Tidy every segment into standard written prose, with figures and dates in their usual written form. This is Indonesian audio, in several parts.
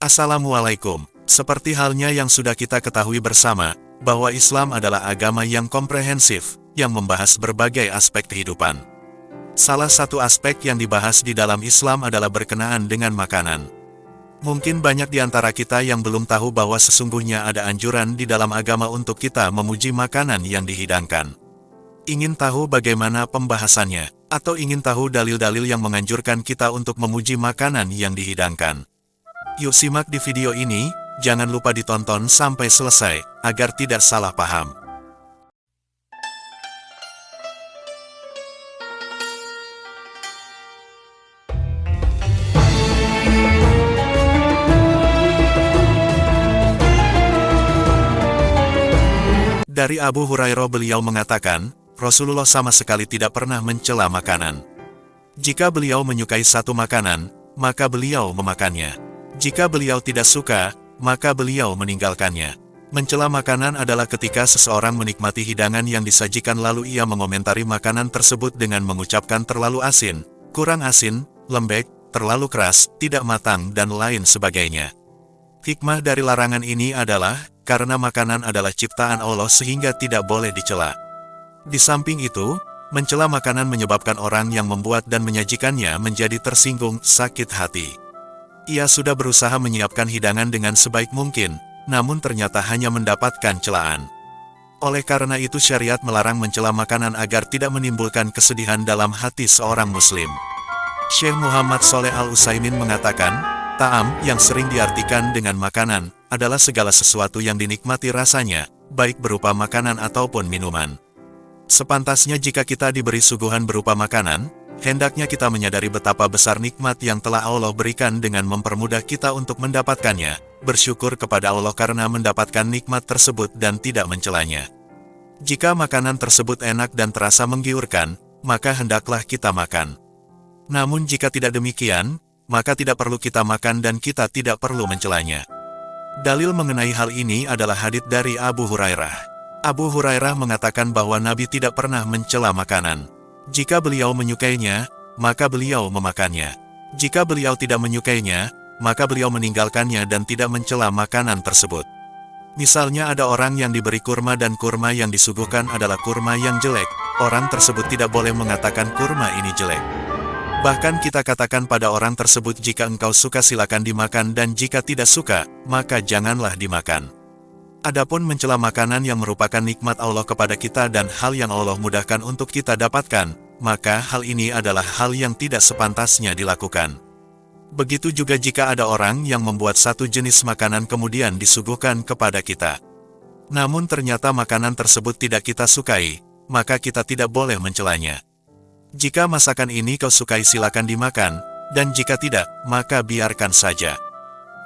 Assalamualaikum. Seperti halnya yang sudah kita ketahui bersama, bahwa Islam adalah agama yang komprehensif, yang membahas berbagai aspek kehidupan. Salah satu aspek yang dibahas di dalam Islam adalah berkenaan dengan makanan. Mungkin banyak di antara kita yang belum tahu bahwa sesungguhnya ada anjuran di dalam agama untuk kita memuji makanan yang dihidangkan. Ingin tahu bagaimana pembahasannya, atau ingin tahu dalil-dalil yang menganjurkan kita untuk memuji makanan yang dihidangkan? Yuk simak di video ini, jangan lupa ditonton sampai selesai, agar tidak salah paham. Dari Abu Hurairah beliau mengatakan, Rasulullah sama sekali tidak pernah mencela makanan. Jika beliau menyukai satu makanan, maka beliau memakannya. Jika beliau tidak suka, maka beliau meninggalkannya. Mencela makanan adalah ketika seseorang menikmati hidangan yang disajikan lalu ia mengomentari makanan tersebut dengan mengucapkan terlalu asin, kurang asin, lembek, terlalu keras, tidak matang dan lain sebagainya. Hikmah dari larangan ini adalah, karena makanan adalah ciptaan Allah sehingga tidak boleh dicela. Di samping itu, mencela makanan menyebabkan orang yang membuat dan menyajikannya menjadi tersinggung, sakit hati. Ia sudah berusaha menyiapkan hidangan dengan sebaik mungkin, namun ternyata hanya mendapatkan celaan. Oleh karena itu syariat melarang mencela makanan agar tidak menimbulkan kesedihan dalam hati seorang muslim. Syekh Muhammad Shaleh Al-Utsaimin mengatakan, ta'am yang sering diartikan dengan makanan, adalah segala sesuatu yang dinikmati rasanya, baik berupa makanan ataupun minuman. Sepantasnya jika kita diberi suguhan berupa makanan, hendaknya kita menyadari betapa besar nikmat yang telah Allah berikan dengan mempermudah kita untuk mendapatkannya, bersyukur kepada Allah karena mendapatkan nikmat tersebut dan tidak mencelanya. Jika makanan tersebut enak dan terasa menggiurkan, maka hendaklah kita makan. Namun jika tidak demikian, maka tidak perlu kita makan dan kita tidak perlu mencelanya. Dalil mengenai hal ini adalah hadits dari Abu Hurairah. Abu Hurairah mengatakan bahwa Nabi tidak pernah mencela makanan. Jika beliau menyukainya, maka beliau memakannya. Jika beliau tidak menyukainya, maka beliau meninggalkannya dan tidak mencela makanan tersebut. Misalnya ada orang yang diberi kurma dan kurma yang disuguhkan adalah kurma yang jelek, orang tersebut tidak boleh mengatakan kurma ini jelek. Bahkan kita katakan pada orang tersebut jika engkau suka silakan dimakan dan jika tidak suka, maka janganlah dimakan. Adapun mencela makanan yang merupakan nikmat Allah kepada kita dan hal yang Allah mudahkan untuk kita dapatkan, maka hal ini adalah hal yang tidak sepantasnya dilakukan. Begitu juga jika ada orang yang membuat satu jenis makanan kemudian disuguhkan kepada kita. Namun ternyata makanan tersebut tidak kita sukai, maka kita tidak boleh mencelanya. Jika masakan ini kau sukai silakan dimakan, dan jika tidak, maka biarkan saja.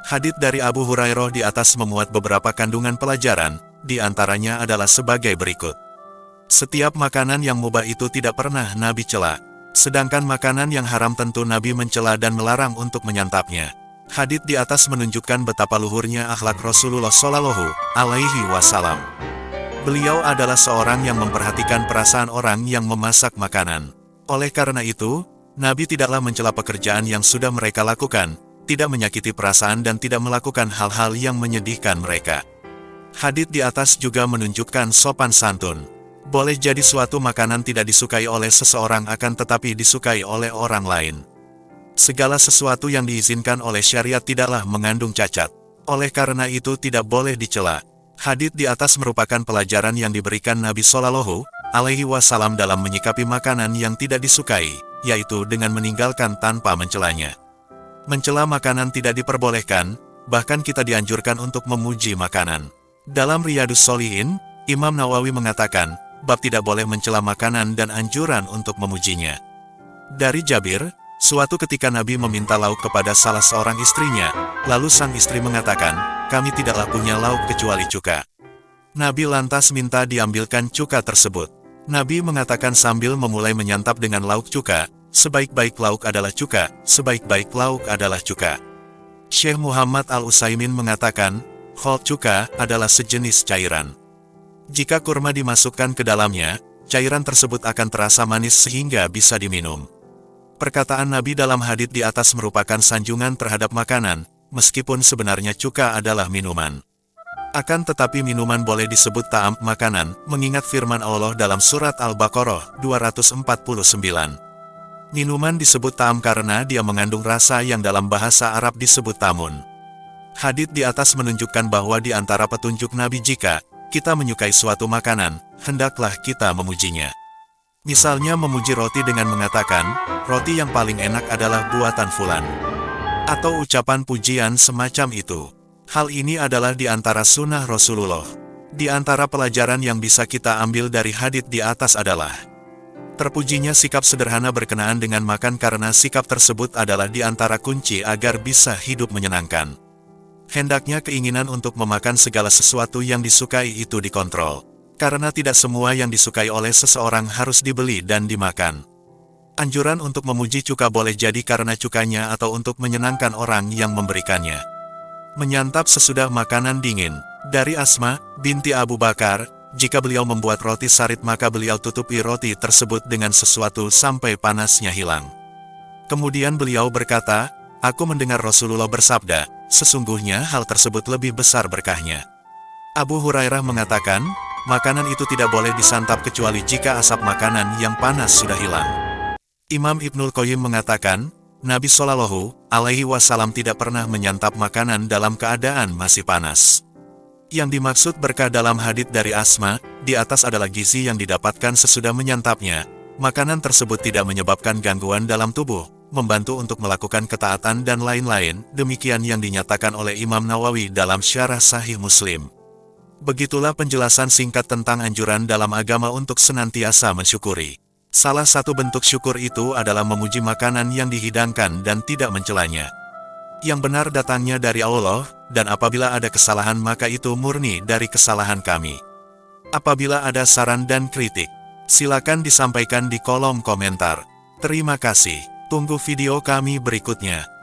Hadits dari Abu Hurairah di atas memuat beberapa kandungan pelajaran, di antaranya adalah sebagai berikut. Setiap makanan yang mubah itu tidak pernah Nabi cela, sedangkan makanan yang haram tentu Nabi mencela dan melarang untuk menyantapnya. Hadits di atas menunjukkan betapa luhurnya akhlak Rasulullah Shallallahu Alaihi Wasallam. Beliau adalah seorang yang memperhatikan perasaan orang yang memasak makanan. Oleh karena itu, Nabi tidaklah mencela pekerjaan yang sudah mereka lakukan, tidak menyakiti perasaan dan tidak melakukan hal-hal yang menyedihkan mereka. Hadits di atas juga menunjukkan sopan santun. Boleh jadi suatu makanan tidak disukai oleh seseorang akan tetapi disukai oleh orang lain. Segala sesuatu yang diizinkan oleh syariat tidaklah mengandung cacat. Oleh karena itu tidak boleh dicela. Hadits di atas merupakan pelajaran yang diberikan Nabi Shallallahu Alaihi Wasallam dalam menyikapi makanan yang tidak disukai, yaitu dengan meninggalkan tanpa mencelanya. Mencela makanan tidak diperbolehkan, bahkan kita dianjurkan untuk memuji makanan. Dalam Riyadhus Shalihin, Imam Nawawi mengatakan, bab tidak boleh mencela makanan dan anjuran untuk memujinya. Dari Jabir, suatu ketika Nabi meminta lauk kepada salah seorang istrinya, lalu sang istri mengatakan, kami tidaklah punya lauk kecuali cuka. Nabi lantas minta diambilkan cuka tersebut. Nabi mengatakan sambil memulai menyantap dengan lauk cuka, sebaik-baik lauk adalah cuka, sebaik-baik lauk adalah cuka. Syekh Muhammad Al-Utsaimin mengatakan, khol cuka adalah sejenis cairan. Jika kurma dimasukkan ke dalamnya, cairan tersebut akan terasa manis sehingga bisa diminum. Perkataan Nabi dalam hadits di atas merupakan sanjungan terhadap makanan, meskipun sebenarnya cuka adalah minuman. Akan tetapi minuman boleh disebut ta'am, makanan, mengingat firman Allah dalam surat Al-Baqarah 249. Minuman disebut ta'am karena dia mengandung rasa yang dalam bahasa Arab disebut tamun. Hadits di atas menunjukkan bahwa di antara petunjuk Nabi jika kita menyukai suatu makanan, hendaklah kita memujinya. Misalnya memuji roti dengan mengatakan, roti yang paling enak adalah buatan fulan. Atau ucapan pujian semacam itu. Hal ini adalah di antara sunnah Rasulullah. Di antara pelajaran yang bisa kita ambil dari hadits di atas adalah terpujinya sikap sederhana berkenaan dengan makan karena sikap tersebut adalah di antara kunci agar bisa hidup menyenangkan. Hendaknya keinginan untuk memakan segala sesuatu yang disukai itu dikontrol. Karena tidak semua yang disukai oleh seseorang harus dibeli dan dimakan. Anjuran untuk memuji cuka boleh jadi karena cukanya atau untuk menyenangkan orang yang memberikannya. Menyantap sesudah makanan dingin. Dari Asma binti Abu Bakar, jika beliau membuat roti sarit maka beliau tutupi roti tersebut dengan sesuatu sampai panasnya hilang. Kemudian beliau berkata, aku mendengar Rasulullah bersabda, sesungguhnya hal tersebut lebih besar berkahnya. Abu Hurairah mengatakan, makanan itu tidak boleh disantap kecuali jika asap makanan yang panas sudah hilang. Imam Ibnul Qayyim mengatakan, Nabi Shallallahu Alaihi Wasallam tidak pernah menyantap makanan dalam keadaan masih panas. Yang dimaksud berkah dalam hadits dari Asma, di atas adalah gizi yang didapatkan sesudah menyantapnya. Makanan tersebut tidak menyebabkan gangguan dalam tubuh, membantu untuk melakukan ketaatan dan lain-lain, demikian yang dinyatakan oleh Imam Nawawi dalam Syarah Sahih Muslim. Begitulah penjelasan singkat tentang anjuran dalam agama untuk senantiasa mensyukuri. Salah satu bentuk syukur itu adalah memuji makanan yang dihidangkan dan tidak mencelanya. Yang benar datangnya dari Allah, dan apabila ada kesalahan maka itu murni dari kesalahan kami. Apabila ada saran dan kritik, silakan disampaikan di kolom komentar. Terima kasih. Tunggu video kami berikutnya.